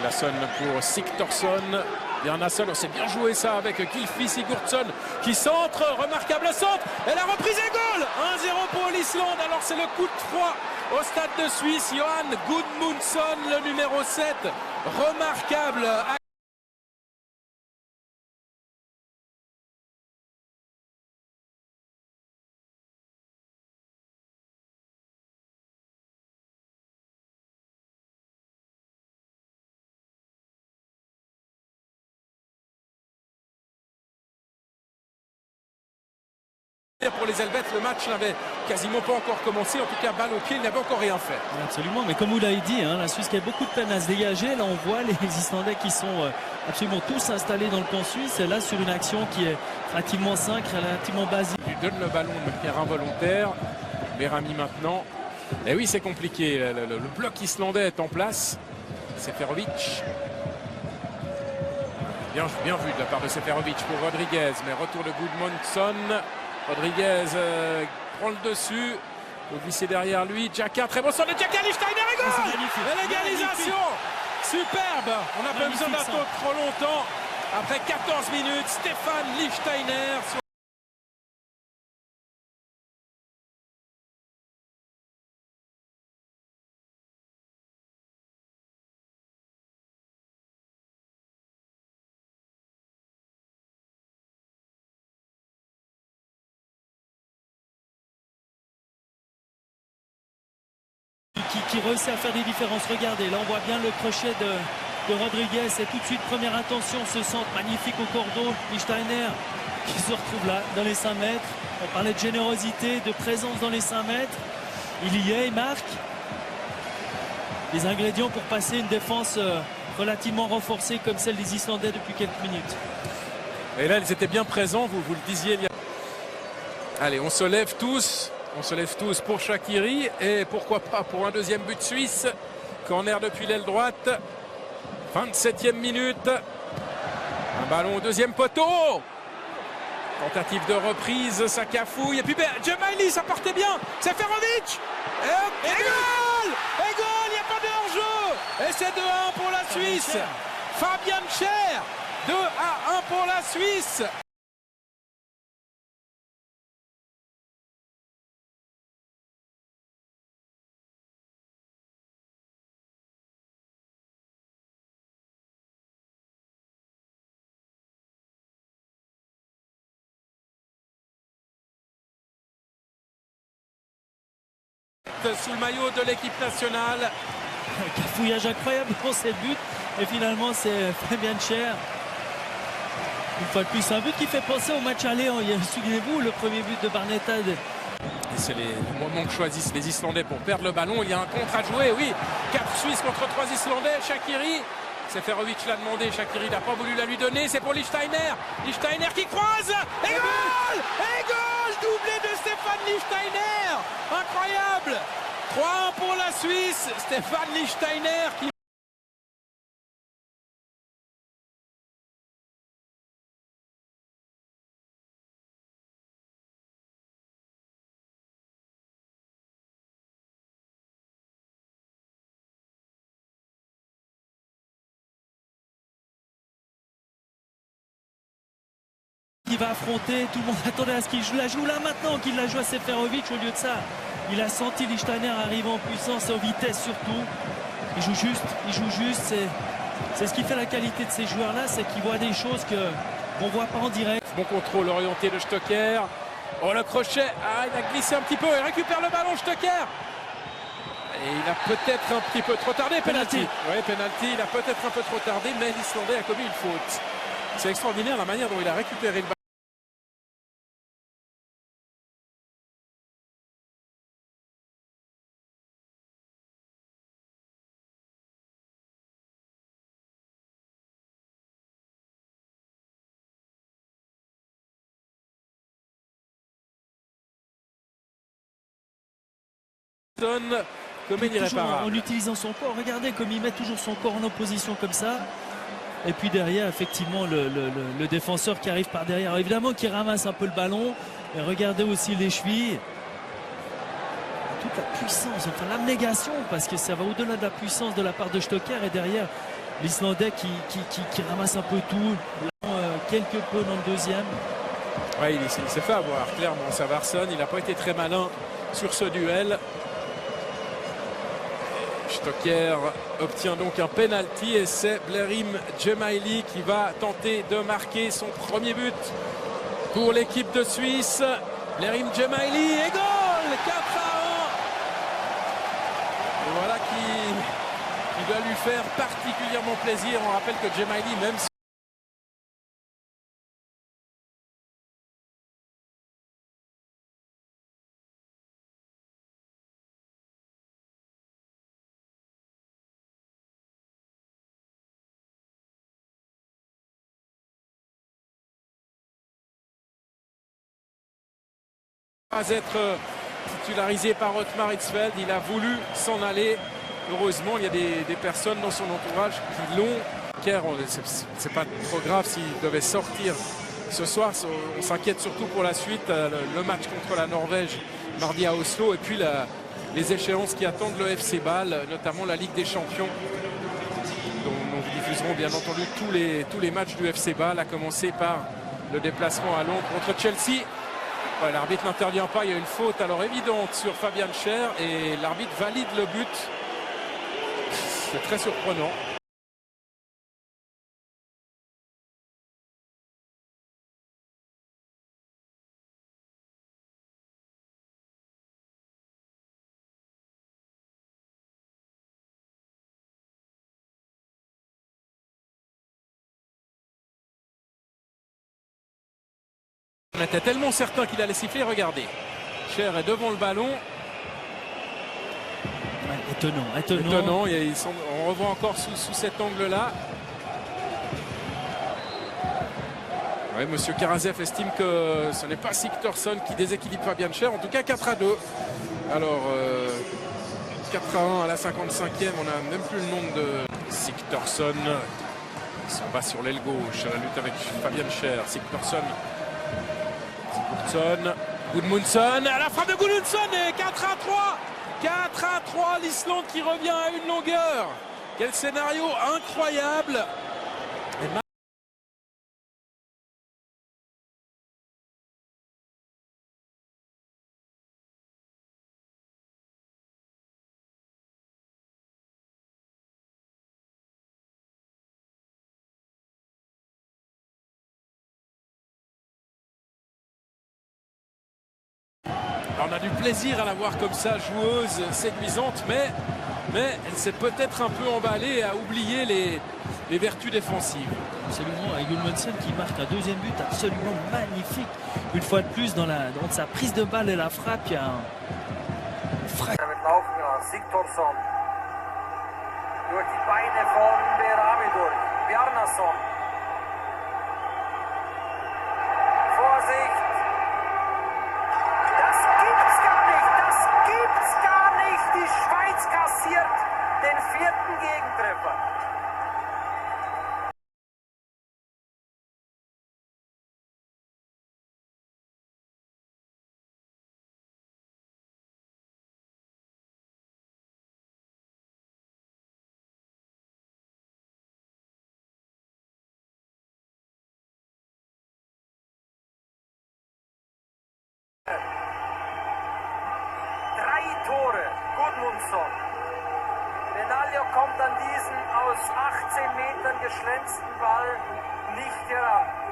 Larsson pour Sigthorsson. Bjarnason, on s'est bien joué ça avec Gylfi Sigurdsson qui centre, remarquable centre, et la reprise est goal. 1-0 pour l'Islande. Alors c'est le coup de froid au stade de Suisse. Johan Gudmundsson, le numéro 7, remarquable. Pour les Helvètes, le match n'avait quasiment pas encore commencé. En tout cas, balle au pied, il n'avait encore rien fait. Absolument, mais comme vous l'avez dit, la Suisse qui a beaucoup de peine à se dégager. Là, on voit les Islandais qui sont absolument tous installés dans le camp suisse. Et là, sur une action qui est relativement simple, relativement basique. Il donne le ballon de manière involontaire. Berami maintenant. Et oui, c'est compliqué. Le bloc islandais est en place. Seferovic. Bien vu de la part de Seferovic pour Rodriguez. Mais retour de Gudmundsson. Rodriguez prend le dessus. Faut glisser derrière lui. Xhaka, très bon sort de Xhaka. Lichtsteiner et goal. L'égalisation. Superbe. On n'a pas besoin d'attendre trop longtemps. Après 14 minutes, Stefan Lichtsteiner. Qui réussit à faire des différences. Regardez, là on voit bien le crochet de Rodriguez. Et tout de suite, première intention, ce centre magnifique au cordeau. Lichtsteiner qui se retrouve là, dans les 5 mètres. On parlait de générosité, de présence dans les 5 mètres. Il y est, il marque. Les ingrédients pour passer une défense relativement renforcée comme celle des Islandais depuis quelques minutes. Et là, ils étaient bien présents, vous le disiez. Allez, on se lève tous. On se lève tous pour Shaqiri et pourquoi pas pour un deuxième but suisse. Corner depuis l'aile droite. 27e minute. Un ballon au deuxième poteau. Tentative de reprise, ça cafouille. Et puis Gemaili, ça partait bien. Seferovic. Et goal. Et goal, il n'y a pas de hors-jeu. Et c'est 2-1 pour la Suisse. Fabian Schär. 2-1 pour la Suisse. Sous le maillot de l'équipe nationale. Cafouillage incroyable pour ces buts. Et finalement, c'est Fabian Schär. Une fois de plus, c'est un but qui fait penser au match aller. Souvenez-vous, le premier but de Barnetta. C'est le moment que choisissent les Islandais pour perdre le ballon. Il y a un contre à jouer, oui. 4 Suisses contre 3 Islandais. Shaqiri. Seferovic l'a demandé. Shaqiri n'a pas voulu la lui donner. C'est pour Lichtsteiner. Lichtsteiner qui croise. Et goal. Et goal. Doublé de Stefan Lichtsteiner. Incroyable. 3-1 pour la Suisse. Stefan Lichtsteiner qui... Il va affronter, tout le monde attendait à ce qu'il la joue là maintenant, qu'il la joue à Seferovic. Au lieu de ça, il a senti Lichtsteiner arriver en puissance et en vitesse surtout. Il joue juste, c'est ce qui fait la qualité de ces joueurs-là, c'est qu'ils voient des choses qu'on ne voit pas en direct. Bon contrôle orienté de Stocker. Oh, le crochet, il a glissé un petit peu, il récupère le ballon Stocker. Et il a peut-être un petit peu trop tardé, penalty. Oui, penalty, il a peut-être un peu trop tardé, mais l'Islandais a commis une faute. C'est extraordinaire la manière dont il a récupéré le ballon. Comme en utilisant son corps, regardez comme il met toujours son corps en opposition comme ça. Et puis derrière, effectivement, le défenseur qui arrive par derrière. Alors, évidemment, qui ramasse un peu le ballon. Et regardez aussi les chevilles. Toute la puissance, enfin l'abnégation, parce que ça va au-delà de la puissance de la part de Stocker. Et derrière, l'Islandais qui ramasse un peu tout, quelque peu dans le deuxième. Ouais, il s'est fait avoir, clairement, Savarsson. Il n'a pas été très malin sur ce duel. Stocker obtient donc un penalty et c'est Blerim Gemaili qui va tenter de marquer son premier but pour l'équipe de Suisse. Blerim Gemaili et goal, 4-1. Et voilà qui va lui faire particulièrement plaisir. On rappelle que Gemaili, même si pas être titularisé par Otmar Hitzfeld, il a voulu s'en aller. Heureusement, il y a des personnes dans son entourage qui l'ont. C'est pas trop grave s'il devait sortir ce soir. On s'inquiète surtout pour la suite, le match contre la Norvège mardi à Oslo et puis les échéances qui attendent le FC Bâle, notamment la Ligue des Champions, dont nous diffuserons bien entendu tous les matchs du FC Bâle, à commencer par le déplacement à Londres contre Chelsea. Ouais, l'arbitre n'intervient pas, il y a une faute alors évidente sur Fabian Schär et l'arbitre valide le but. C'est très surprenant. On était tellement certain qu'il allait siffler, regardez. Schär est devant le ballon. Ouais, étonnant. On revoit encore sous cet angle-là. Ouais, Monsieur Karasev estime que ce n'est pas Sigthorsson qui déséquilibre Fabian Schär. En tout cas, 4-2. Alors, 4-1 à la 55e. On n'a même plus le nom de Sigthorsson. Il s'en va sur l'aile gauche. La lutte avec Fabian Schär. Sigthorsson. Gudmundsson, à la frappe de Gudmundsson et 4-3. 4-3, l'Islande qui revient à une longueur. Quel scénario incroyable. On a du plaisir à la voir comme ça, joueuse, séduisante, mais elle s'est peut-être un peu emballée et a oublié les vertus défensives. Absolument, et Gudmundsson qui marque un deuxième but absolument magnifique. Une fois de plus, dans sa prise de balle et la frappe, il y a un frappe. Sigthorsson. Durch die Beine von Beramidur. Bjarnason. Vorsicht! Die Schweiz kassiert den vierten Gegentreffer. Tore, Gudmundsson. Medaglio kommt an diesen aus 18 Metern geschlänzten Ball nicht heran.